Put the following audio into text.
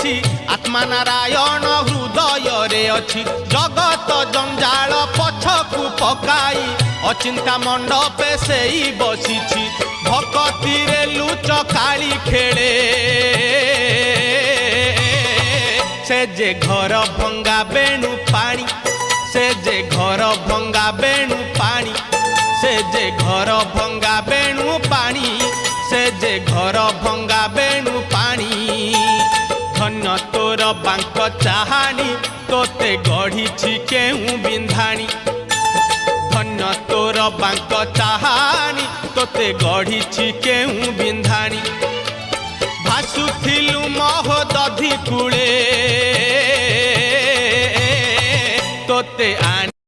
बसिछि आत्मा नारायण हृदय रे अछि जगत जंजाल पछकु पकाई अचिंता मंडपे सेई बसिछि भक्ति रे लुच काली खेले से जे घर भंगा बेणु पानी से जे घर भंगा बेणु पानी से जे घर भंगा बेणु पानी से जे घर भंगा बेणु पानी धन्य तोर बांक चाहानी तोते गढ़ी केहू बिंधाणी धन्य तोर बांक चाहानी तोते गढ़ी केहू बिंधाणी भासुथिलु महोदधि कूले तोते आनी